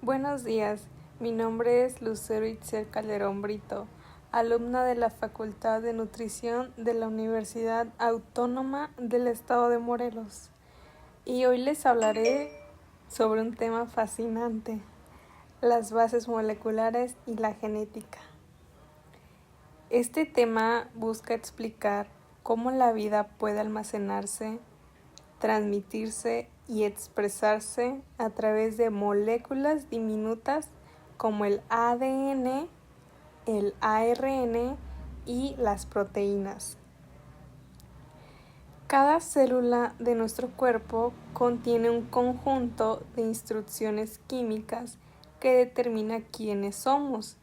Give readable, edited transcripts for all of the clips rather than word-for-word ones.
Buenos días, mi nombre es Lucero Itzel Calderón Brito, alumna de la Facultad de Nutrición de la Universidad Autónoma del Estado de Morelos, y hoy les hablaré sobre un tema fascinante, las bases moleculares y la genética. Este tema busca explicar cómo la vida puede almacenarse, transmitirse y expresarse a través de moléculas diminutas como el ADN, el ARN y las proteínas. Cada célula de nuestro cuerpo contiene un conjunto de instrucciones químicas que determina quiénes somos,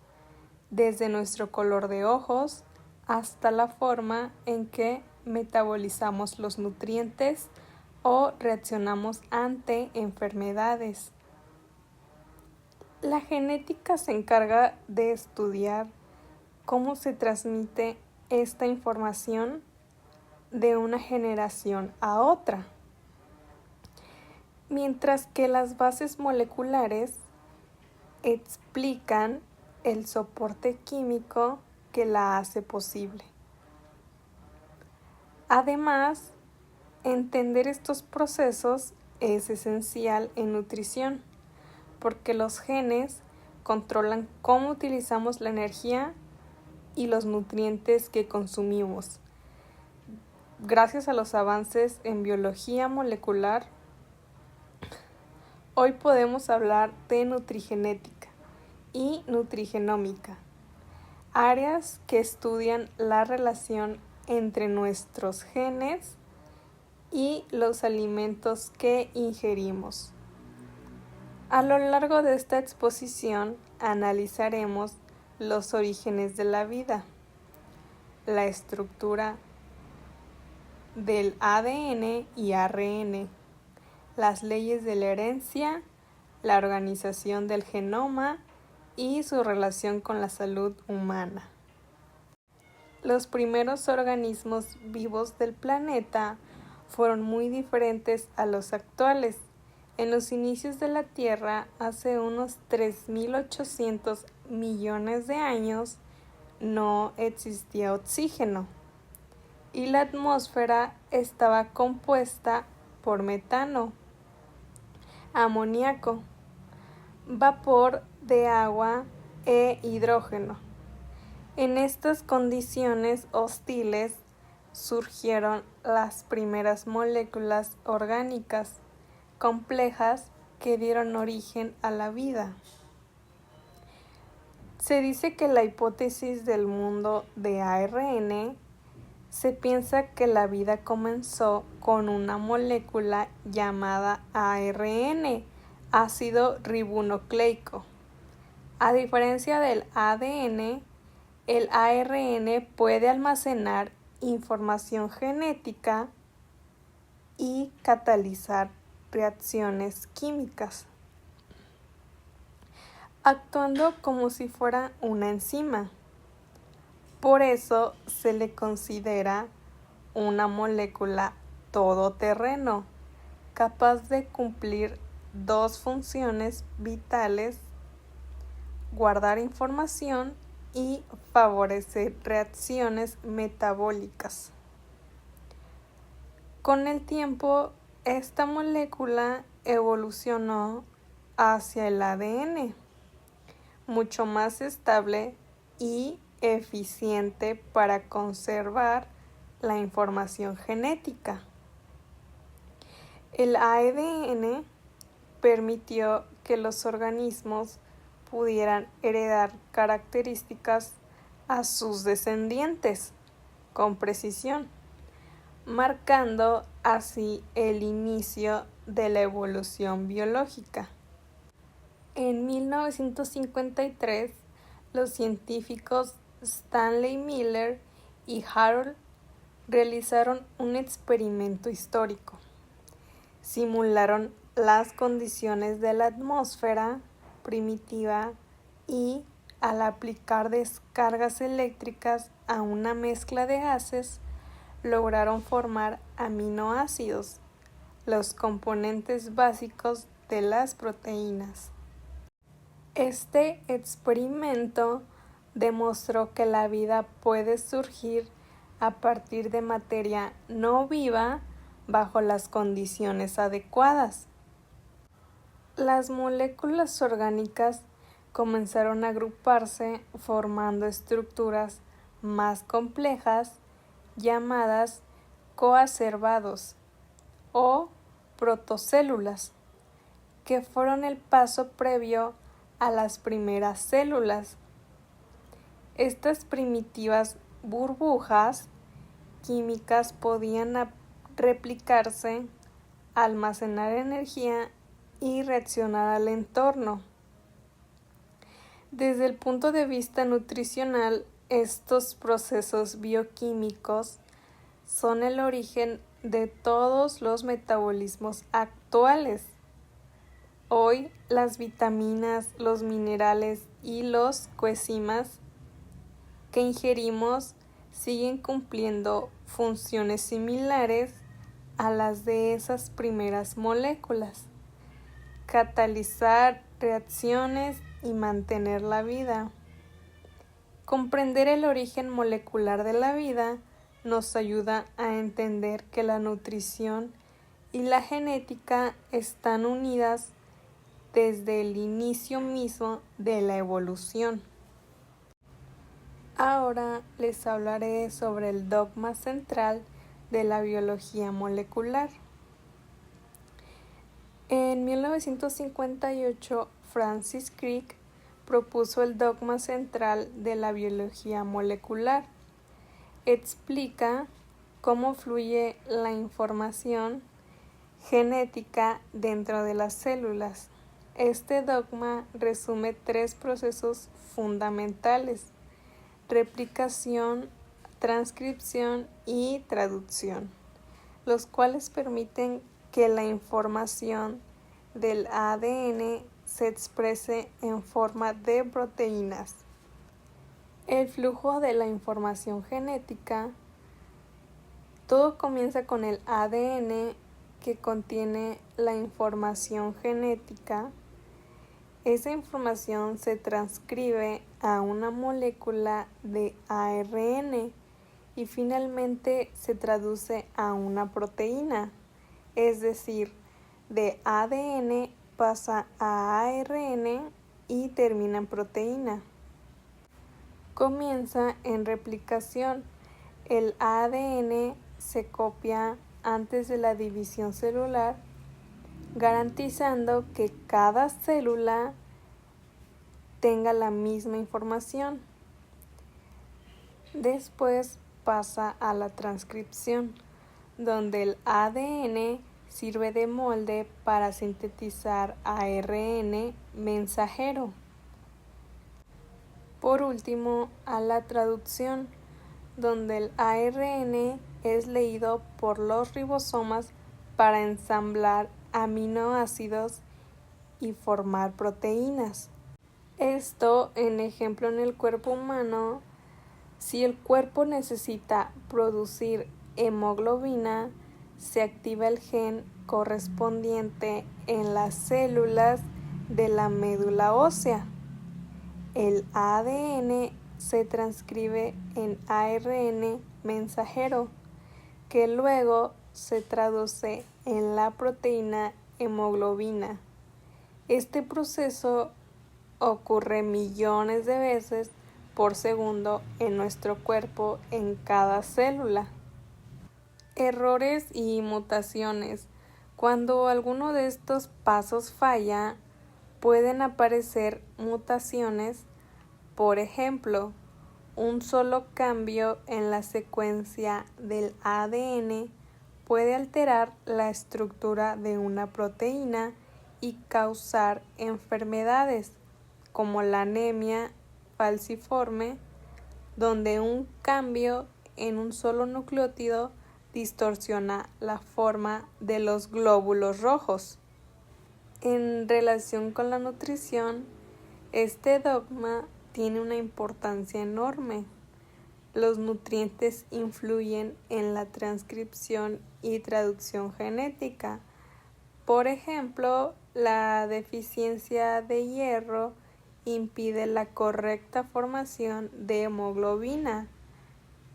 desde nuestro color de ojos hasta la forma en que metabolizamos los nutrientes o reaccionamos ante enfermedades. La genética se encarga de estudiar cómo se transmite esta información de una generación a otra, mientras que las bases moleculares explican el soporte químico que la hace posible. Además, entender estos procesos es esencial en nutrición, porque los genes controlan cómo utilizamos la energía y los nutrientes que consumimos. Gracias a los avances en biología molecular, hoy podemos hablar de nutrigenética y nutrigenómica, áreas que estudian la relación entre nuestros genes y los alimentos que ingerimos. A lo largo de esta exposición analizaremos los orígenes de la vida, la estructura del ADN y ARN, las leyes de la herencia, la organización del genoma y su relación con la salud humana. Los primeros organismos vivos del planeta fueron muy diferentes a los actuales. En los inicios de la Tierra, hace unos 3.800 millones de años, no existía oxígeno y la atmósfera estaba compuesta por metano, amoníaco, vapor de agua e hidrógeno. En estas condiciones hostiles surgieron las primeras moléculas orgánicas complejas que dieron origen a la vida. Se dice que la hipótesis del mundo de ARN se piensa que la vida comenzó con una molécula llamada ARN, ácido ribonucleico. A diferencia del ADN, el ARN puede almacenar información genética y catalizar reacciones químicas, actuando como si fuera una enzima. Por eso se le considera una molécula todoterreno, capaz de cumplir dos funciones vitales: guardar información y favorecer reacciones metabólicas. Con el tiempo, esta molécula evolucionó hacia el ADN, mucho más estable y eficiente para conservar la información genética. El ADN permitió que los organismos pudieran heredar características a sus descendientes con precisión, marcando así el inicio de la evolución biológica. En 1953, los científicos Stanley Miller y Harold realizaron un experimento histórico. Simularon las condiciones de la atmósfera primitiva y, al aplicar descargas eléctricas a una mezcla de gases, lograron formar aminoácidos, los componentes básicos de las proteínas. Este experimento demostró que la vida puede surgir a partir de materia no viva bajo las condiciones adecuadas. Las moléculas orgánicas comenzaron a agruparse formando estructuras más complejas llamadas coacervados o protocélulas, que fueron el paso previo a las primeras células. Estas primitivas burbujas químicas podían replicarse, almacenar energía y reaccionar al entorno. Desde el punto de vista nutricional, estos procesos bioquímicos son el origen de todos los metabolismos actuales. Hoy, las vitaminas, los minerales y los coenzimas que ingerimos siguen cumpliendo funciones similares a las de esas primeras moléculas: catalizar reacciones y mantener la vida. Comprender el origen molecular de la vida nos ayuda a entender que la nutrición y la genética están unidas desde el inicio mismo de la evolución. Ahora les hablaré sobre el dogma central de la biología molecular. En 1958, Francis Crick propuso el dogma central de la biología molecular. Explica cómo fluye la información genética dentro de las células. Este dogma resume 3 procesos fundamentales: replicación, transcripción y traducción, los cuales permiten que la información del ADN se exprese en forma de proteínas. El flujo de la información genética. Todo comienza con el ADN, que contiene la información genética. Esa información se transcribe a una molécula de ARN y finalmente se traduce a una proteína, es decir, de ADN pasa a ARN y termina en proteína. Comienza en replicación. El ADN se copia antes de la división celular, garantizando que cada célula tenga la misma información. Después pasa a la transcripción, donde el ADN sirve de molde para sintetizar ARN mensajero. Por último, a la traducción, donde el ARN es leído por los ribosomas para ensamblar aminoácidos y formar proteínas. Esto, en ejemplo, en el cuerpo humano, si el cuerpo necesita producir hemoglobina, se activa el gen correspondiente en las células de la médula ósea. El ADN se transcribe en ARN mensajero, que luego se traduce en la proteína hemoglobina. Este proceso ocurre millones de veces por segundo en nuestro cuerpo en cada célula. Errores y mutaciones. Cuando alguno de estos pasos falla, pueden aparecer mutaciones. Por ejemplo, un solo cambio en la secuencia del ADN puede alterar la estructura de una proteína y causar enfermedades como la anemia falciforme, donde un cambio en un solo nucleótido distorsiona la forma de los glóbulos rojos. En relación con la nutrición, este dogma tiene una importancia enorme. Los nutrientes influyen en la transcripción y traducción genética. Por ejemplo, la deficiencia de hierro impide la correcta formación de hemoglobina.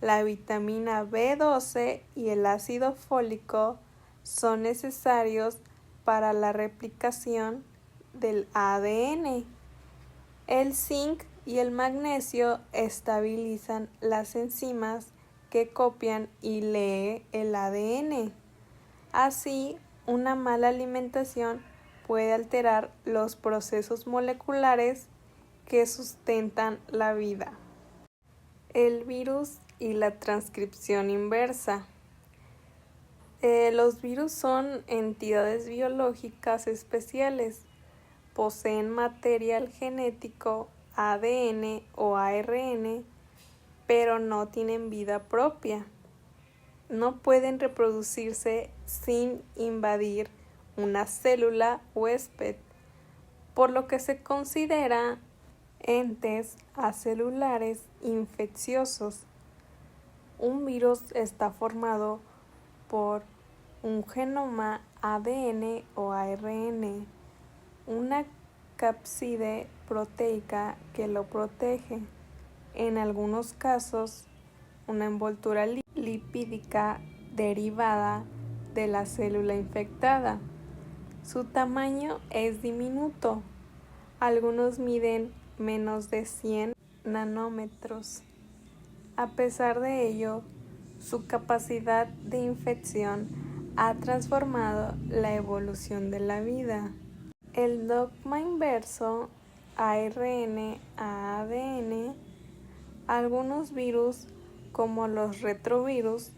La vitamina B12 y el ácido fólico son necesarios para la replicación del ADN. El zinc y el magnesio estabilizan las enzimas que copian y leen el ADN. Así, una mala alimentación puede alterar los procesos moleculares que sustentan la vida. El virus y la transcripción inversa. Los virus son entidades biológicas especiales. Poseen material genético, ADN o ARN, pero no tienen vida propia. No pueden reproducirse sin invadir una célula huésped, por lo que se considera entes acelulares infecciosos. Un virus está formado por un genoma ADN o ARN, una cápside proteica que lo protege, en algunos casos una envoltura lipídica derivada de la célula infectada. Su tamaño es diminuto, algunos miden menos de 100 nanómetros. A pesar de ello, su capacidad de infección ha transformado la evolución de la vida. El dogma inverso, ARN a ADN, algunos virus, como los retrovirus,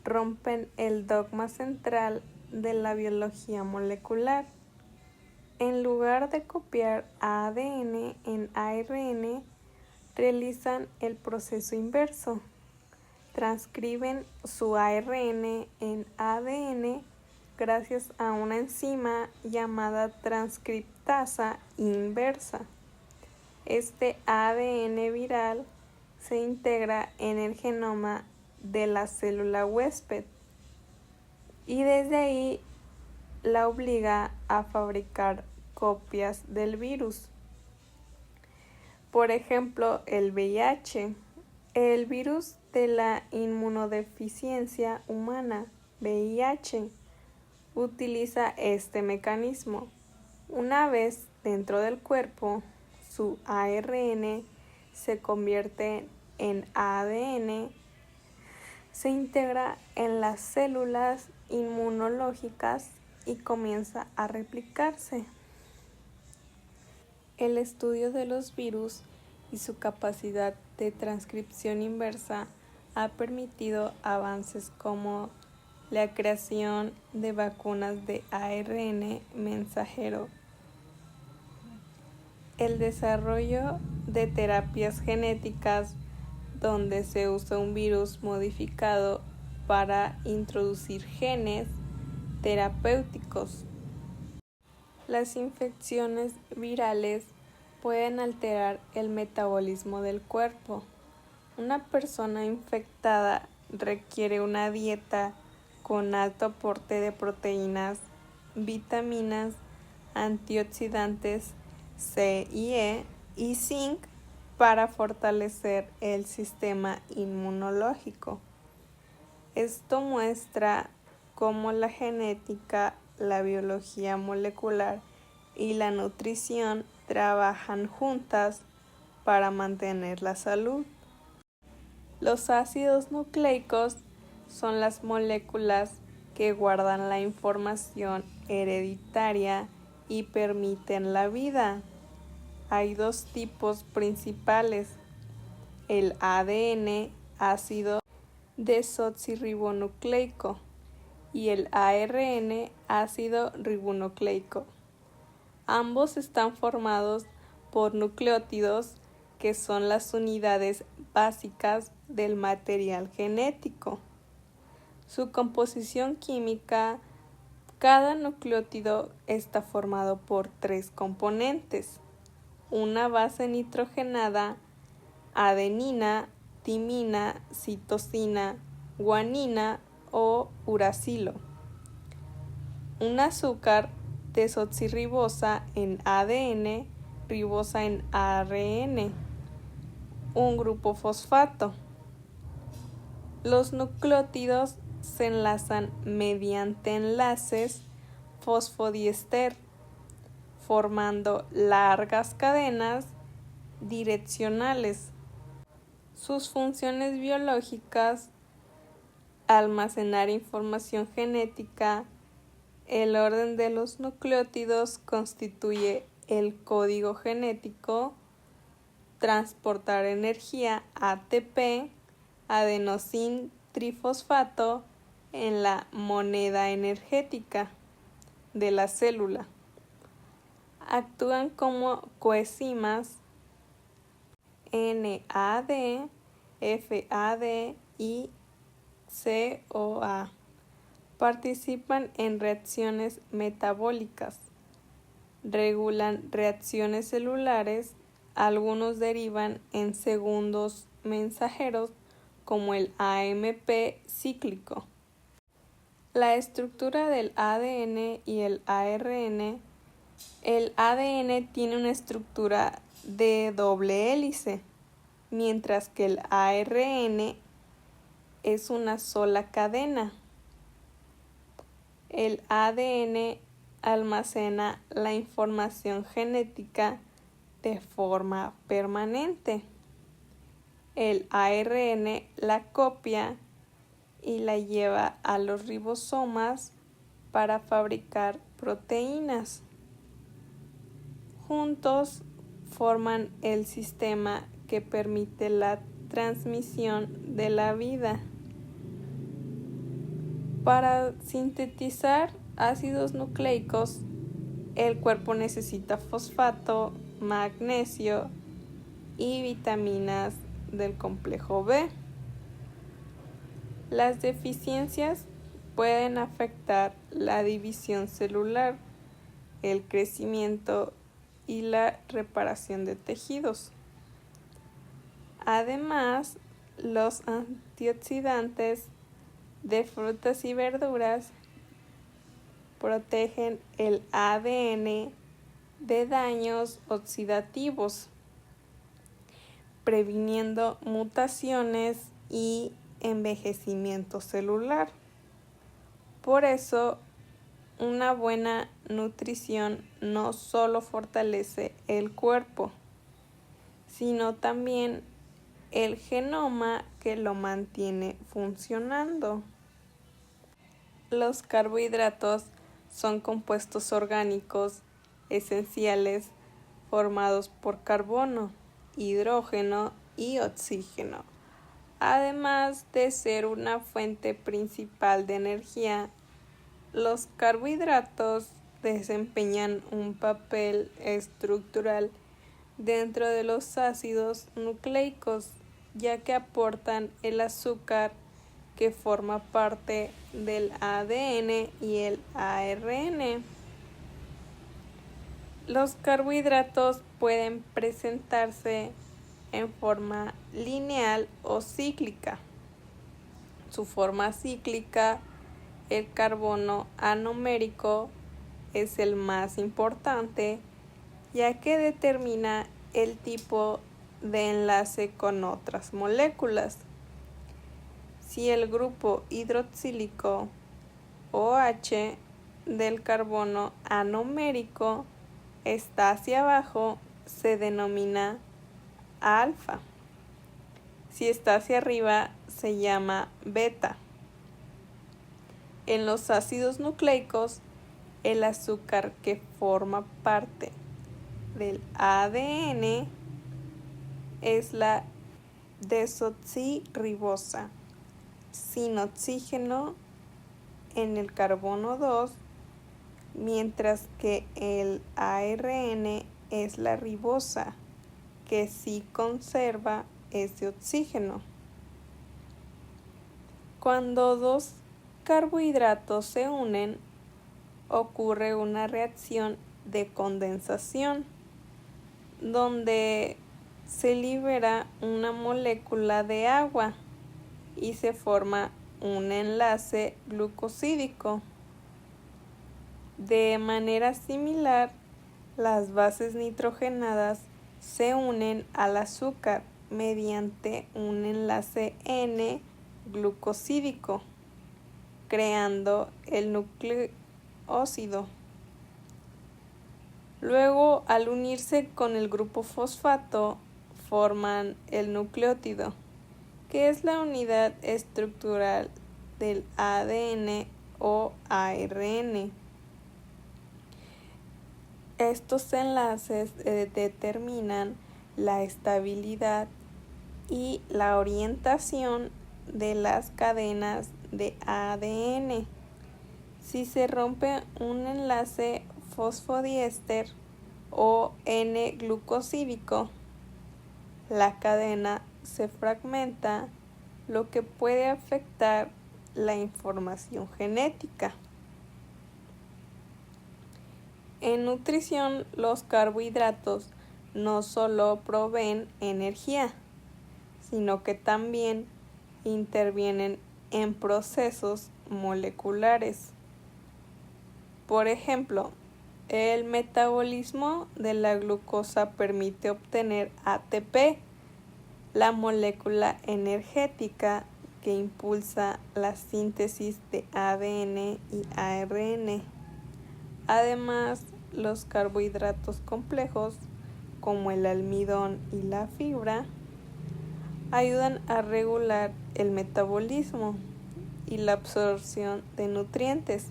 rompen el dogma central de la biología molecular. En lugar de copiar ADN en ARN, realizan el proceso inverso. Transcriben su ARN en ADN gracias a una enzima llamada transcriptasa inversa. Este ADN viral se integra en el genoma de la célula huésped y desde ahí la obliga a fabricar copias del virus. Por ejemplo, el VIH, el virus de la inmunodeficiencia humana, VIH, utiliza este mecanismo. Una vez dentro del cuerpo, su ARN se convierte en ADN, se integra en las células inmunológicas y comienza a replicarse. El estudio de los virus y su capacidad de transcripción inversa ha permitido avances como la creación de vacunas de ARN mensajero, el desarrollo de terapias genéticas donde se usa un virus modificado para introducir genes terapéuticos. Las infecciones virales pueden alterar el metabolismo del cuerpo. Una persona infectada requiere una dieta con alto aporte de proteínas, vitaminas, antioxidantes C y E y zinc para fortalecer el sistema inmunológico. Esto muestra cómo la genética, la biología molecular y la nutrición trabajan juntas para mantener la salud. Los ácidos nucleicos son las moléculas que guardan la información hereditaria y permiten la vida. Hay dos tipos principales: el ADN, ácido desoxirribonucleico, y el ARN, ácido ribonucleico. Ambos están formados por nucleótidos, que son las unidades básicas del material genético. Su composición química: cada nucleótido está formado por 3 componentes: una base nitrogenada, adenina, timina, citosina, guanina o uracilo, un azúcar desoxirribosa en ADN, ribosa en ARN, un grupo fosfato. Los nucleótidos se enlazan mediante enlaces fosfodiéster, formando largas cadenas direccionales. Sus funciones biológicas: almacenar información genética. El orden de los nucleótidos constituye el código genético. Transportar energía ATP, adenosín trifosfato, en la moneda energética de la célula. Actúan como coenzimas NAD, FAD y CoA. Participan en reacciones metabólicas. Regulan reacciones celulares. Algunos derivan en segundos mensajeros como el AMP cíclico. La estructura del ADN y el ARN. El ADN tiene una estructura de doble hélice, mientras que el ARN es una sola cadena. El ADN almacena la información genética de forma permanente. El ARN la copia y la lleva a los ribosomas para fabricar proteínas. Juntos forman el sistema que permite la transmisión de la vida. Para sintetizar ácidos nucleicos, el cuerpo necesita fosfato, magnesio y vitaminas del complejo B. Las deficiencias pueden afectar la división celular, el crecimiento y la reparación de tejidos. Además, los antioxidantes de frutas y verduras protegen el ADN de daños oxidativos, previniendo mutaciones y envejecimiento celular. Por eso, una buena nutrición no solo fortalece el cuerpo, sino también el genoma que lo mantiene funcionando. Los carbohidratos son compuestos orgánicos esenciales formados por carbono, hidrógeno y oxígeno. Además de ser una fuente principal de energía, los carbohidratos desempeñan un papel estructural dentro de los ácidos nucleicos, ya que aportan el azúcar que forma parte del ADN y el ARN. Los carbohidratos pueden presentarse en forma lineal o cíclica. Su forma cíclica, el carbono anomérico, es el más importante, ya que determina el tipo de enlace con otras moléculas. Si el grupo hidroxílico OH del carbono anomérico está hacia abajo, se denomina alfa. Si está hacia arriba, se llama beta. En los ácidos nucleicos, el azúcar que forma parte del ADN es la desoxirribosa, sin oxígeno en el carbono 2, mientras que el ARN es la ribosa, que sí conserva ese oxígeno. Cuando dos carbohidratos se unen, ocurre una reacción de condensación, donde se libera una molécula de agua y se forma un enlace glucosídico. De manera similar, Las bases nitrogenadas se unen al azúcar mediante un enlace N-glucosídico, creando el nucleósido. Luego, al unirse con el grupo fosfato, forman el nucleótido, que es la unidad estructural del ADN o ARN. Estos enlaces determinan la estabilidad y la orientación de las cadenas de ADN. Si se rompe un enlace fosfodiéster o N-glucosídico, la cadena se fragmenta, lo que puede afectar la información genética. En nutrición, los carbohidratos no solo proveen energía, sino que también intervienen en procesos moleculares. Por ejemplo, el metabolismo de la glucosa permite obtener ATP, la molécula energética que impulsa la síntesis de ADN y ARN. Además, los carbohidratos complejos, como el almidón y la fibra, ayudan a regular el metabolismo y la absorción de nutrientes,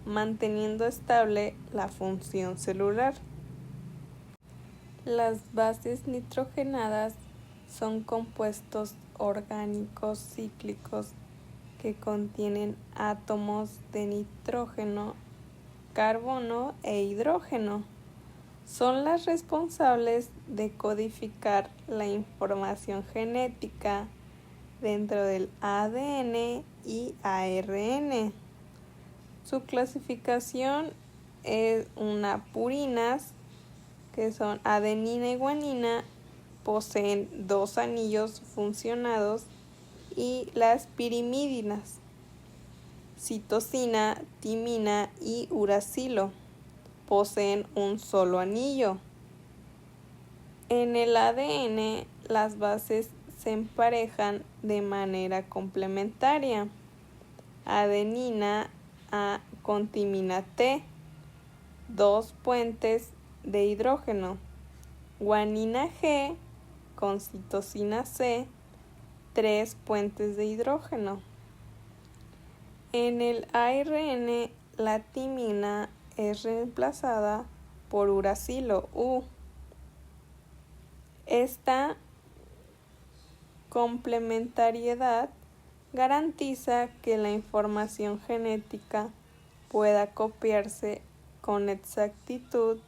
manteniendo estable la función celular. Las bases nitrogenadas son compuestos orgánicos cíclicos que contienen átomos de nitrógeno, carbono e hidrógeno. Son las responsables de codificar la información genética dentro del ADN y ARN. Su clasificación es purinas, que son adenina y guanina, poseen 2 anillos funcionados, y las pirimidinas, citosina, timina y uracilo, poseen un solo anillo. En el ADN, las bases se emparejan de manera complementaria. Adenina A con timina T, 2 puentes de hidrógeno. Guanina G con citosina C, 3 puentes de hidrógeno. En el ARN, la timina es reemplazada por uracilo U. Esta complementariedad garantiza que la información genética pueda copiarse con exactitud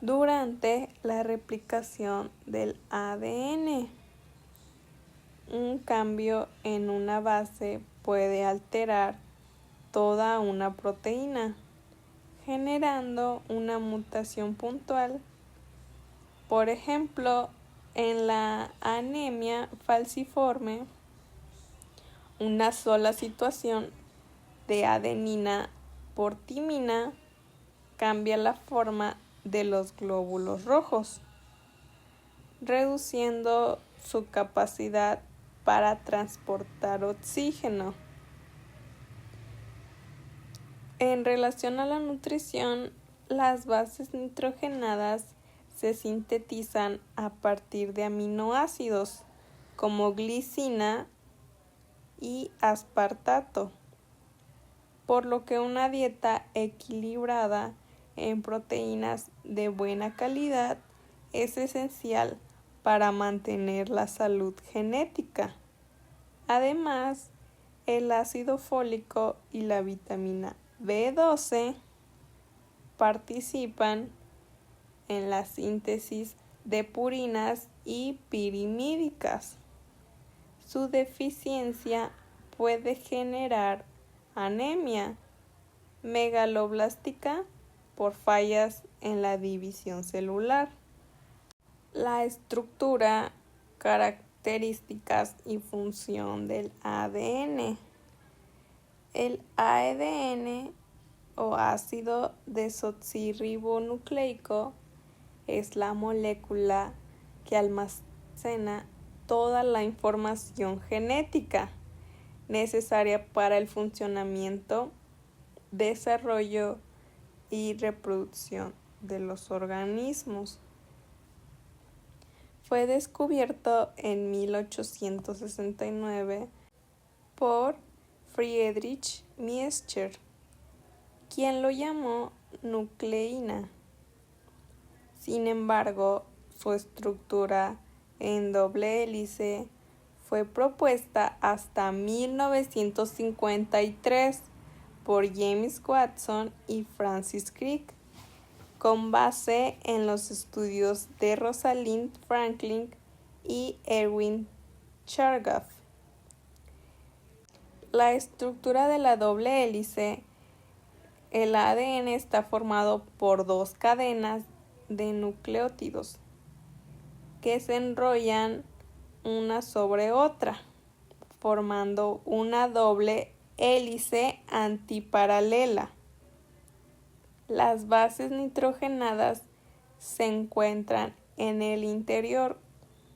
durante la replicación del ADN. Un cambio en una base puede alterar toda una proteína, generando una mutación puntual. Por ejemplo, en la anemia falciforme, una sola situación de adenina por timina cambia la forma de los glóbulos rojos, reduciendo su capacidad para transportar oxígeno. En relación a la nutrición, las bases nitrogenadas se sintetizan a partir de aminoácidos como glicina y aspartato, por lo que una dieta equilibrada en proteínas de buena calidad es esencial para mantener la salud genética. Además, el ácido fólico y la vitamina B12 participan en la síntesis de purinas y pirimídicas. Su deficiencia puede generar anemia megaloblástica por fallas en la división celular. La estructura, características y función del ADN. El ADN o ácido desoxirribonucleico es la molécula que almacena toda la información genética necesaria para el funcionamiento, desarrollo y reproducción de los organismos. Fue descubierto en 1869 por Friedrich Miescher, quien lo llamó nucleína. Sin embargo, su estructura en doble hélice fue propuesta hasta 1953 por James Watson y Francis Crick, con base en los estudios de Rosalind Franklin y Erwin Chargaff. La estructura de la doble hélice, el ADN está formado por dos cadenas de nucleótidos que se enrollan una sobre otra, formando una doble hélice antiparalela. Las bases nitrogenadas se encuentran en el interior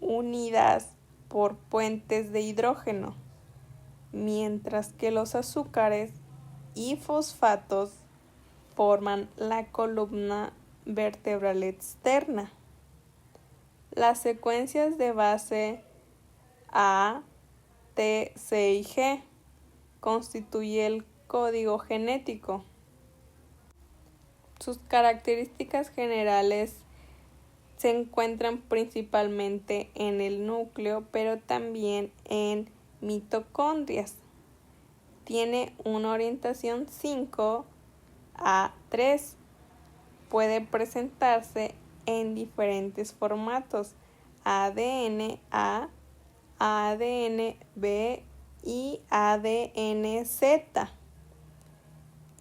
unidas por puentes de hidrógeno, mientras que los azúcares y fosfatos forman la columna vertebral externa. Las secuencias de base A, T, C y G constituyen el código genético. Sus características generales se encuentran principalmente en el núcleo, pero también en mitocondrias. Tiene una orientación 5 a 3. Puede presentarse en diferentes formatos: ADN A, ADN B y ADN Z.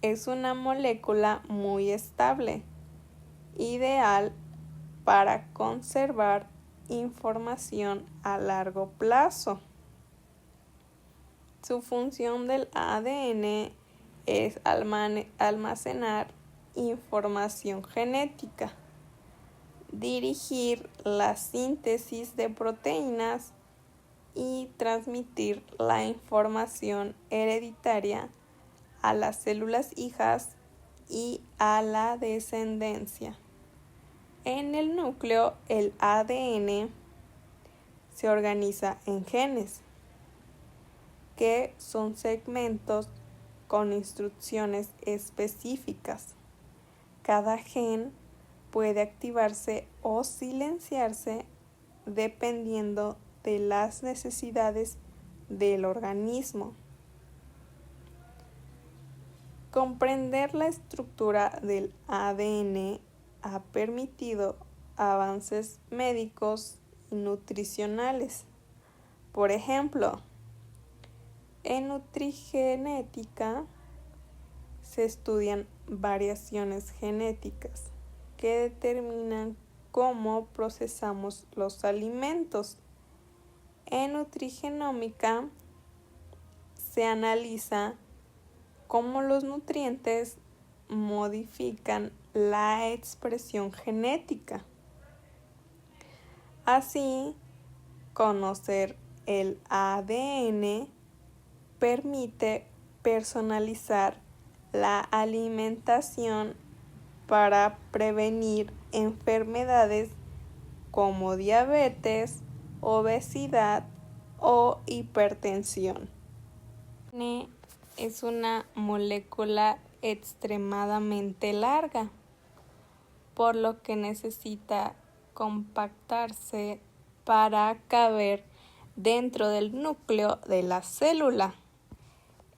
Es una molécula muy estable, ideal para conservar información a largo plazo. Su función del ADN es almacenar información genética, dirigir la síntesis de proteínas y transmitir la información hereditaria a las células hijas y a la descendencia. En el núcleo, el ADN se organiza en genes, que son segmentos con instrucciones específicas. Cada gen puede activarse o silenciarse dependiendo de las necesidades del organismo. Comprender la estructura del ADN ha permitido avances médicos y nutricionales. Por ejemplo, en nutrigenética se estudian variaciones genéticas que determinan cómo procesamos los alimentos. En nutrigenómica se analiza cómo los nutrientes modifican la expresión genética. Así, conocer el ADN permite personalizar la alimentación para prevenir enfermedades como diabetes, obesidad o hipertensión. ADN es una molécula extremadamente larga, por lo que necesita compactarse para caber dentro del núcleo de la célula.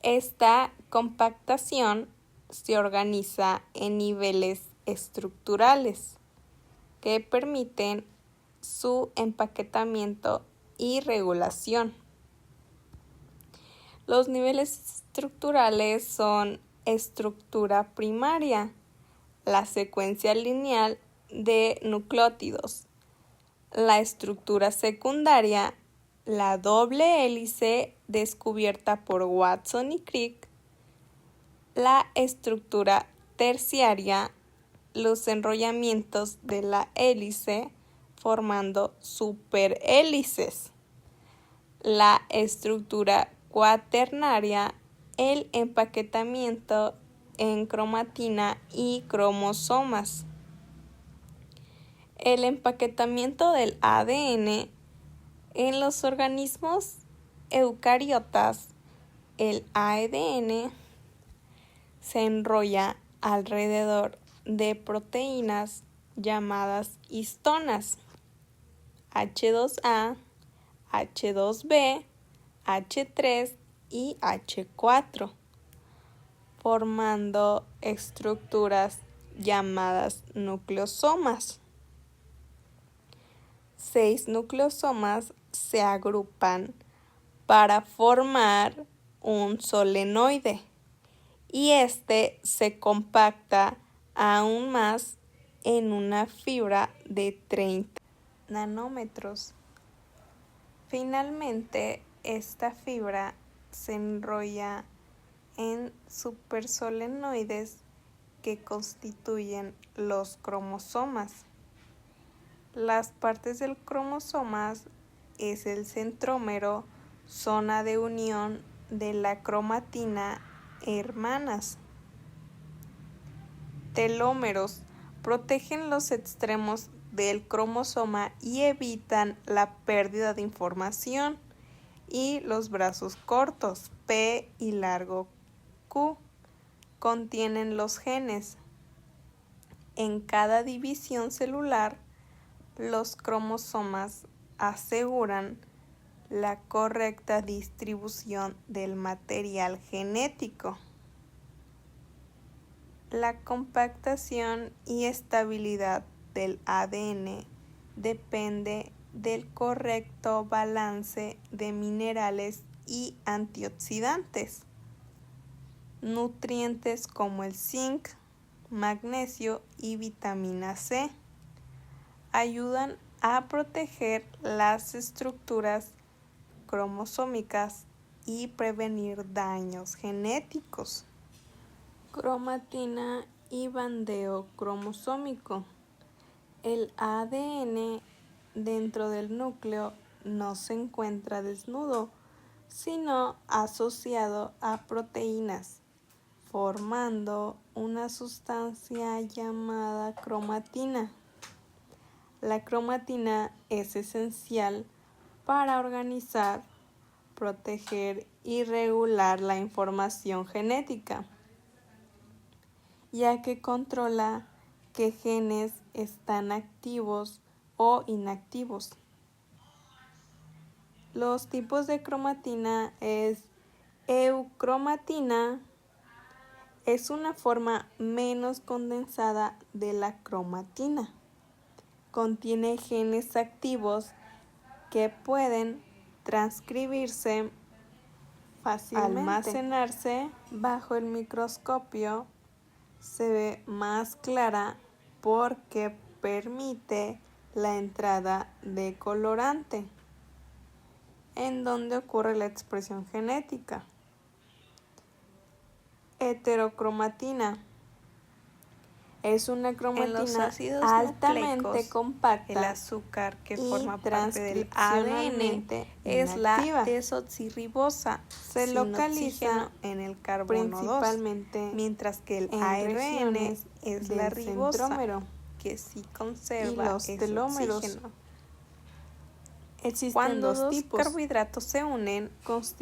Esta compactación se organiza en niveles estructurales que permiten su empaquetamiento y regulación. Los niveles estructurales son estructura primaria, la secuencia lineal de nucleótidos; la estructura secundaria, la doble hélice descubierta por Watson y Crick; la estructura terciaria los enrollamientos de la hélice formando superhélices. La estructura cuaternaria, el empaquetamiento en cromatina y cromosomas. El empaquetamiento del ADN en los organismos eucariotas, el ADN se enrolla alrededor de proteínas llamadas histonas H2A, H2B, H3 y H4, formando estructuras llamadas nucleosomas. 6 nucleosomas se agrupan para formar un solenoide y este se compacta aún más en una fibra de 30 nanómetros. Finalmente, esta fibra se enrolla en supersolenoides que constituyen los cromosomas. Las partes del cromosoma es el centrómero, zona de unión de la cromatina hermanas. Telómeros protegen los extremos del cromosoma y evitan la pérdida de información. Y los brazos cortos, P y largo Q, contienen los genes. En cada división celular, los cromosomas aseguran la correcta distribución del material genético. La compactación y estabilidad del ADN depende del correcto balance de minerales y antioxidantes. Nutrientes como el zinc, magnesio y vitamina C ayudan a proteger las estructuras cromosómicas y prevenir daños genéticos. Cromatina y bandeo cromosómico. El ADN dentro del núcleo no se encuentra desnudo, sino asociado a proteínas, formando una sustancia llamada cromatina. La cromatina es esencial para organizar, proteger y regular la información genética, ya que controla qué genes están activos o inactivos. Los tipos de cromatina es eucromatina, es una forma menos condensada de la cromatina. Contiene genes activos que pueden transcribirse fácilmente. Almacenarse bajo el microscopio se ve más clara porque permite la entrada de colorante, en donde ocurre la expresión genética. Heterocromatina es una cromatina altamente compacta. El azúcar que forma parte del ADN es la desoxirribosa. Se localiza en el carbono principalmente 2, mientras que el ARN es la ribosa que sí conserva los telómeros. Oxígeno. Existen cuando dos carbohidratos se unen,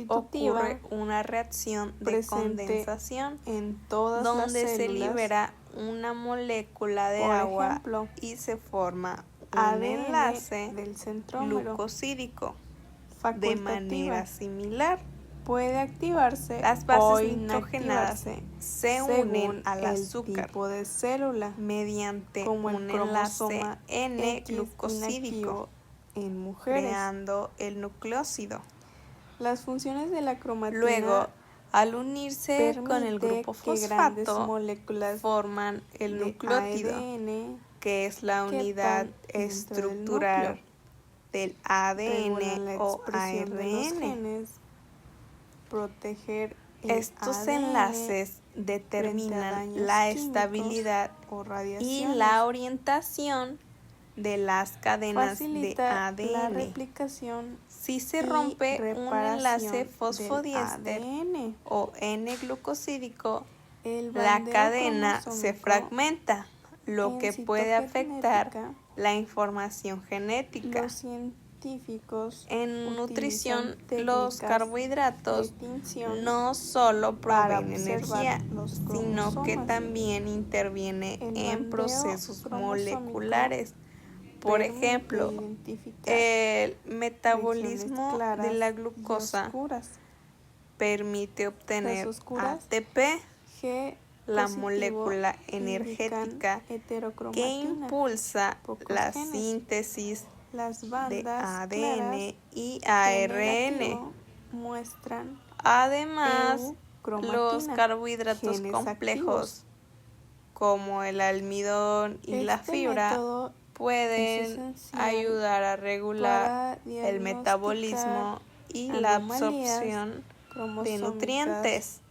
ocurre una reacción de condensación en todas donde las células, se libera una molécula de agua y se forma un enlace del centrómero glucosídico. De manera similar, puede activarse las bases nitrogenadas se unen al azúcar tipo de célula mediante como un enlace N-glucosídico en mujeres, creando el nucleócido. Las funciones de la cromatina. Luego, al unirse con el grupo fosfato, moléculas forman el nucleótido, ADN, que es la unidad estructural del ADN o ARN. Proteger estos enlaces determinan la estabilidad y la orientación de las cadenas de ADN. La replicación si se rompe un enlace fosfodiéster o N-glucosídico, la cadena se fragmenta, lo que puede afectar la información genética. Los científicos en nutrición, los carbohidratos no solo proveen energía, sino que también intervienen en procesos moleculares. Por ejemplo, el metabolismo de la glucosa permite obtener ATP, la molécula energética que impulsa la síntesis de ADN y ARN. Además, los carbohidratos complejos, como el almidón y la fibra, pueden ayudar a regular el metabolismo y la absorción de nutrientes,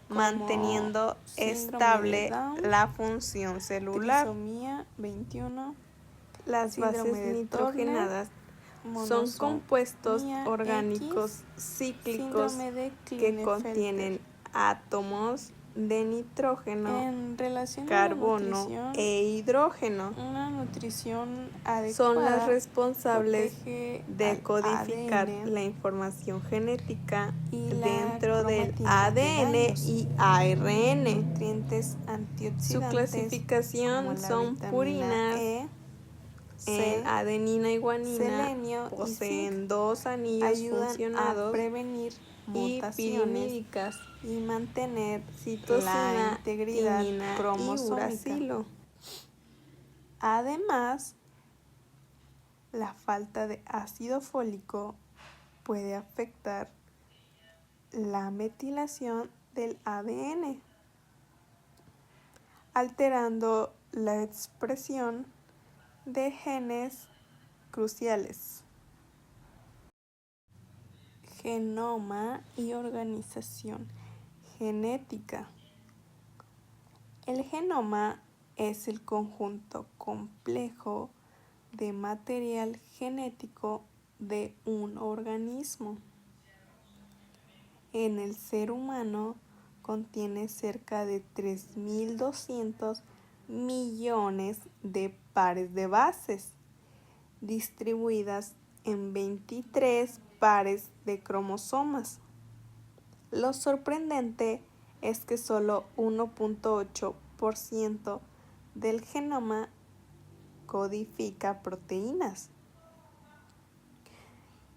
manteniendo estable la función celular. Las bases nitrogenadas son compuestos orgánicos cíclicos que contienen átomos de nitrógeno, carbono e hidrógeno. Una nutrición adecuada son las responsables de codificar la información genética dentro del ADN y ARN. Nutrientes antioxidantes. Su clasificación son purinas, en adenina y guanina, poseen dos anillos funcionados, a prevenir y pirimídicas, y mantener citosina, la integridad timina cromosómica. y uracilo. Además, la falta de ácido fólico puede afectar la metilación del ADN, alterando la expresión de genes cruciales. Genoma y organización genética. El genoma es el conjunto complejo de material genético de un organismo. En el ser humano contiene cerca de 3.200 millones de pares de bases, distribuidas en 23 pares de cromosomas. Lo sorprendente es que solo 1.8% del genoma codifica proteínas.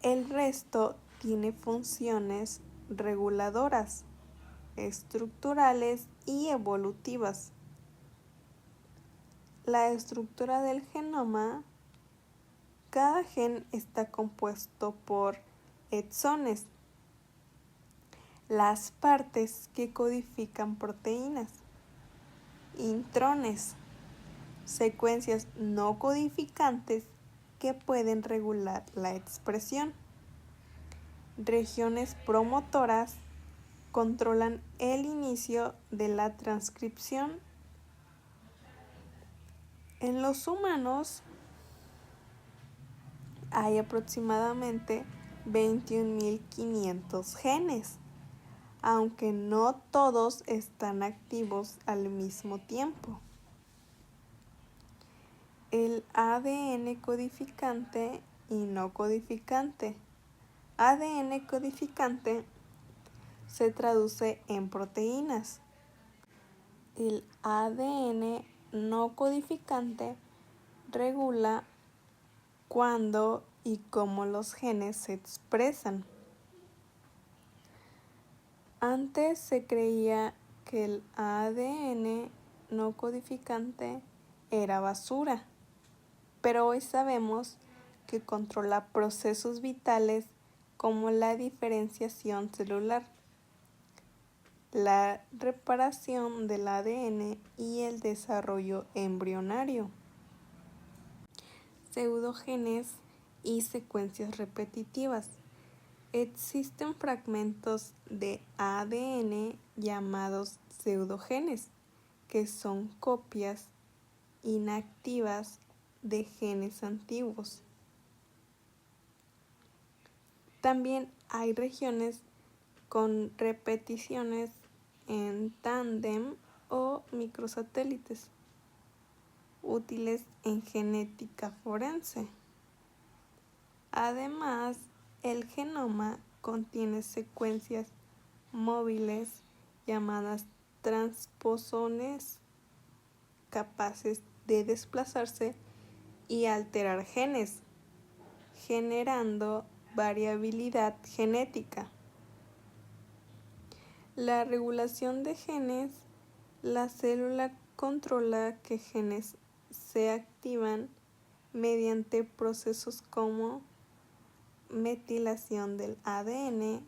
El resto tiene funciones reguladoras, estructurales y evolutivas. La estructura del genoma. Cada gen está compuesto por exones, las partes que codifican proteínas, intrones, secuencias no codificantes que pueden regular la expresión. Regiones promotoras controlan el inicio de la transcripción. En los humanos hay aproximadamente 21.500 genes, aunque no todos están activos al mismo tiempo. El ADN codificante y no codificante. ADN codificante se traduce en proteínas. El ADN no codificante regula cuándo y cómo los genes se expresan. Antes se creía que el ADN no codificante era basura, pero hoy sabemos que controla procesos vitales como la diferenciación celular, la reparación del ADN y el desarrollo embrionario. Pseudogenes y secuencias repetitivas. Existen fragmentos de ADN llamados pseudogenes, que son copias inactivas de genes antiguos. También hay regiones con repeticiones en tándem o microsatélites, útiles en genética forense. Además, el genoma contiene secuencias móviles llamadas transposones capaces de desplazarse y alterar genes, generando variabilidad genética. La regulación de genes. La célula controla qué genes se activan mediante procesos como metilación del ADN,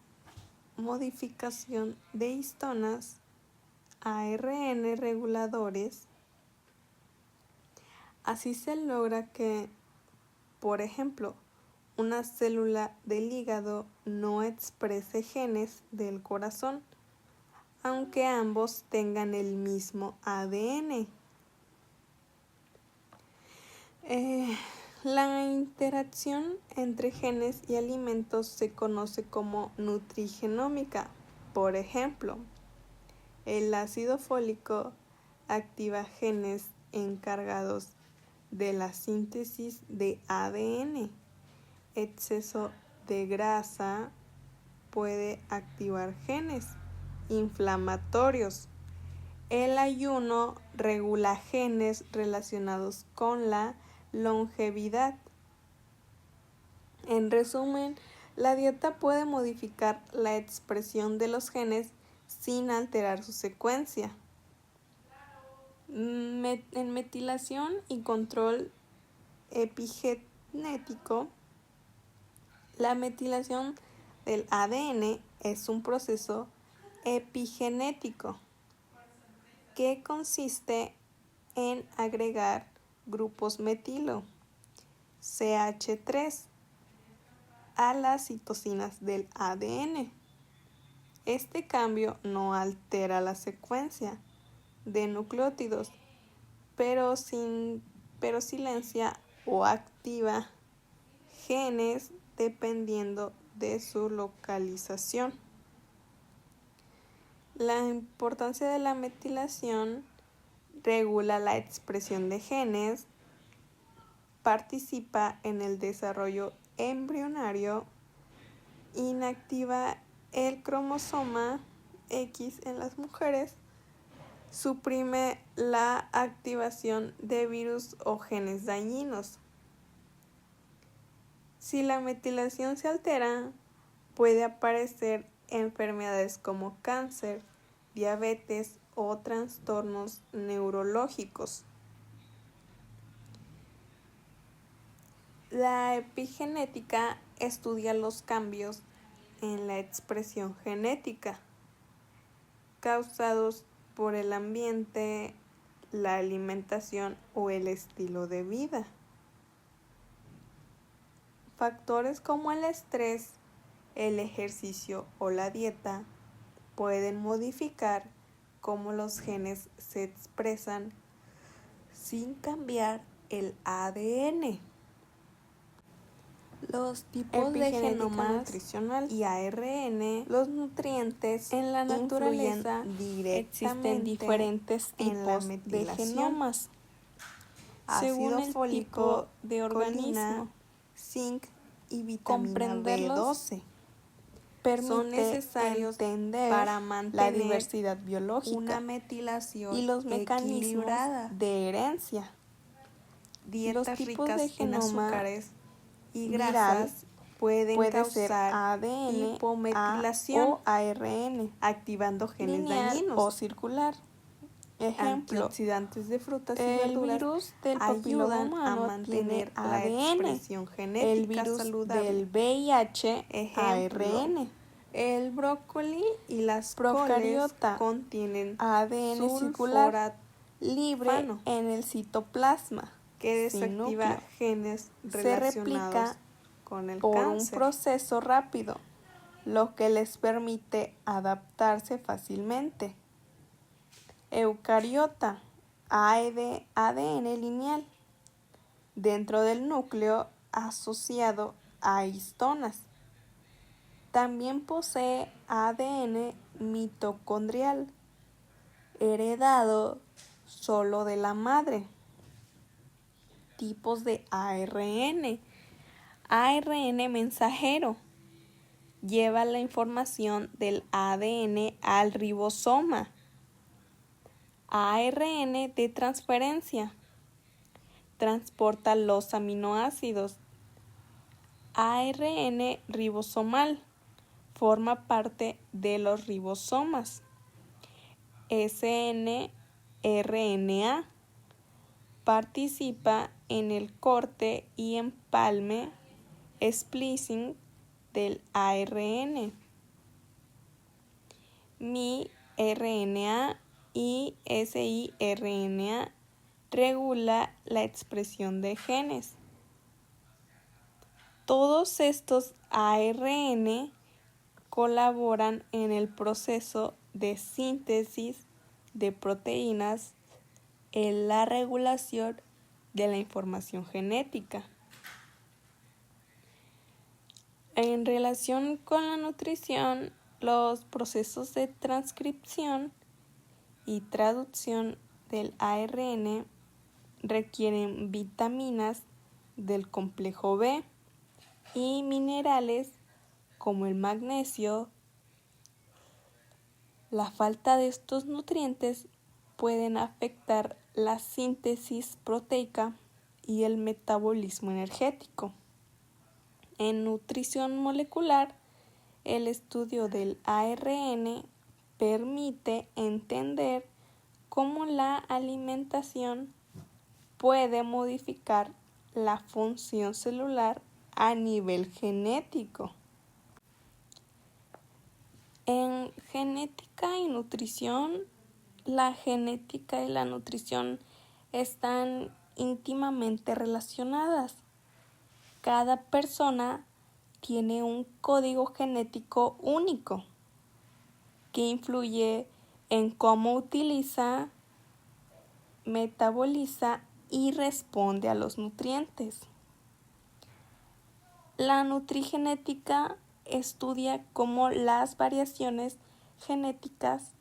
modificación de histonas, ARN reguladores. Así se logra que, por ejemplo, una célula del hígado no exprese genes del corazón, aunque ambos tengan el mismo ADN. La interacción entre genes y alimentos se conoce como nutrigenómica. Por ejemplo, el ácido fólico activa genes encargados de la síntesis de ADN. Exceso de grasa puede activar genes inflamatorios. El ayuno regula genes relacionados con la longevidad. En resumen, la dieta puede modificar la expresión de los genes sin alterar su secuencia. En metilación y control epigenético, la metilación del ADN es un proceso epigenético que consiste en agregar grupos metilo CH3 a las citosinas del ADN. Este cambio no altera la secuencia de nucleótidos, pero silencia o activa genes dependiendo de su localización. La importancia de la metilación: regula la expresión de genes, participa en el desarrollo embrionario, inactiva el cromosoma X en las mujeres, suprime la activación de virus o genes dañinos. Si la metilación se altera, puede aparecer enfermedades como cáncer, diabetes o trastornos neurológicos. La epigenética estudia los cambios en la expresión genética causados por el ambiente, la alimentación o el estilo de vida. Factores como el estrés, el ejercicio o la dieta pueden modificar cómo los genes se expresan sin cambiar el ADN. Los tipos de genomas nutricional y ARN. Los nutrientes en la naturaleza existen diferentes tipos de genomas según el tipo de organismo. Zinc y vitamina B12 son necesarios para mantener la diversidad biológica, una metilación y los mecanismos de herencia. Dietas ricas de genoma en azúcares y grasas pueden causar ADN, hipometilación o ARN, activando genes lineal dañinos o circular. Ejemplo, antioxidantes de frutas y el verduras virus del ayudan papiloma a humano mantener tiene la ADN, expresión genética el virus saludable. del VIH, Ejemplo, ARN. El brócoli y las Procariota coles contienen ADN circular libre en el citoplasma, que desactiva núcleo. genes Se relacionados replica con el por cáncer. un proceso rápido. lo que les permite adaptarse fácilmente. Eucariota, ADN lineal, dentro del núcleo asociado a histonas. También posee ADN mitocondrial, heredado solo de la madre. Tipos de ARN. ARN mensajero. Lleva la información del ADN al ribosoma. ARN de transferencia. Transporta los aminoácidos. ARN ribosomal. Forma parte de los ribosomas. snRNA. Participa en el corte y empalme, splicing del ARN. miRNA y siRNA regula la expresión de genes. Todos estos ARN colaboran en el proceso de síntesis de proteínas en la regulación de la información genética. En relación con la nutrición, los procesos de transcripción y traducción del ARN requieren vitaminas del complejo B y minerales como el magnesio. La falta de estos nutrientes pueden afectar la síntesis proteica y el metabolismo energético. En nutrición molecular, el estudio del ARN permite entender cómo la alimentación puede modificar la función celular a nivel genético. En genética y nutrición, la genética y la nutrición están íntimamente relacionadas. Cada persona tiene un código genético único que influye en cómo utiliza, metaboliza y responde a los nutrientes. La nutrigenética estudia cómo las variaciones genéticas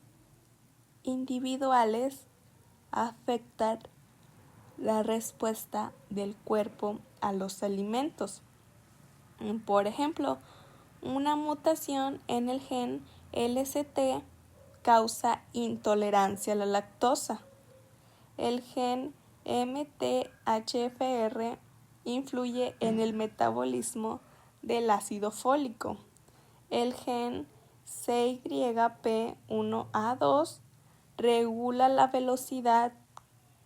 individuales afectan la respuesta del cuerpo a los alimentos. Por ejemplo, una mutación en el gen LCT causa intolerancia a la lactosa. El gen MTHFR influye en el metabolismo del ácido fólico. El gen CYP1A2 regula la velocidad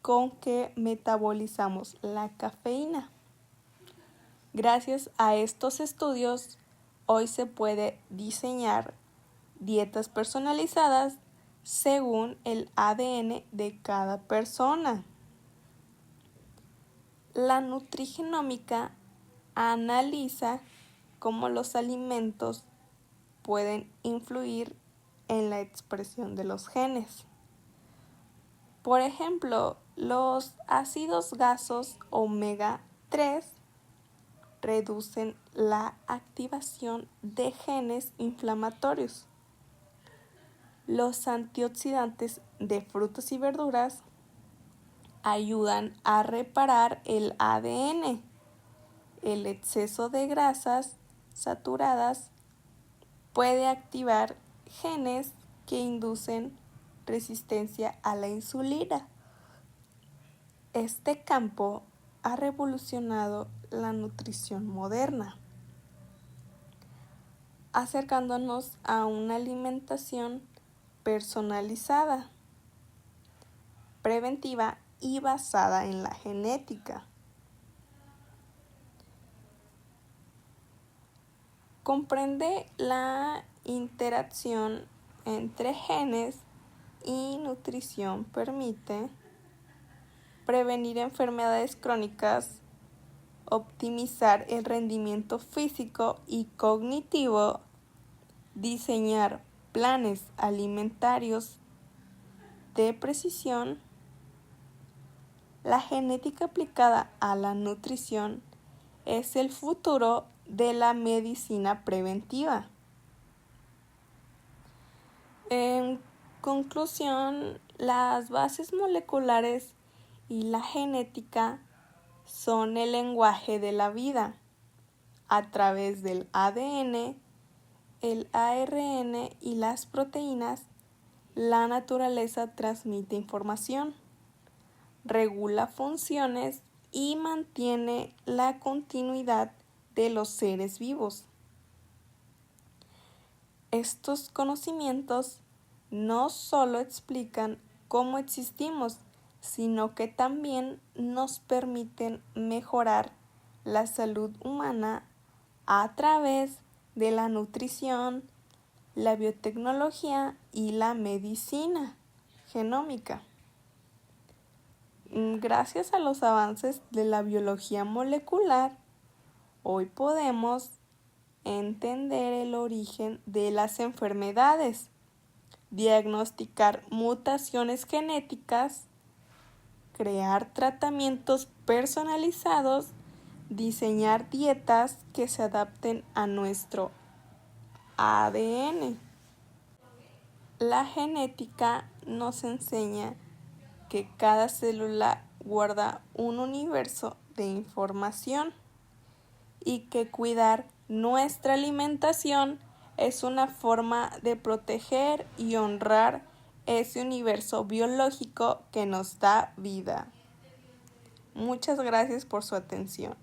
con que metabolizamos la cafeína. Gracias a estos estudios, hoy se puede diseñar dietas personalizadas según el ADN de cada persona. La nutrigenómica analiza cómo los alimentos pueden influir en la expresión de los genes. Por ejemplo, los ácidos grasos omega 3 reducen la activación de genes inflamatorios. Los antioxidantes de frutas y verduras ayudan a reparar el ADN. El exceso de grasas saturadas puede activar genes que inducen resistencia a la insulina. Este campo ha revolucionado la nutrición moderna, acercándonos a una alimentación personalizada, preventiva y basada en la genética. Comprende la interacción entre genes y nutrición, permite prevenir enfermedades crónicas, optimizar el rendimiento físico y cognitivo diseñar planes alimentarios de precisión. La genética aplicada a la nutrición es el futuro de la medicina preventiva. En conclusión, las bases moleculares y la genética son el lenguaje de la vida. A través del ADN, el ARN y las proteínas, la naturaleza transmite información, regula funciones y mantiene la continuidad de los seres vivos. Estos conocimientos no solo explican cómo existimos, sino que también nos permiten mejorar la salud humana a través de la nutrición, la biotecnología y la medicina genómica. Gracias a los avances de la biología molecular, hoy podemos entender el origen de las enfermedades, diagnosticar mutaciones genéticas, crear tratamientos personalizados, diseñar dietas que se adapten a nuestro ADN. La genética nos enseña que cada célula guarda un universo de información y que cuidar nuestra alimentación es una forma de proteger y honrar ese universo biológico que nos da vida. Muchas gracias por su atención.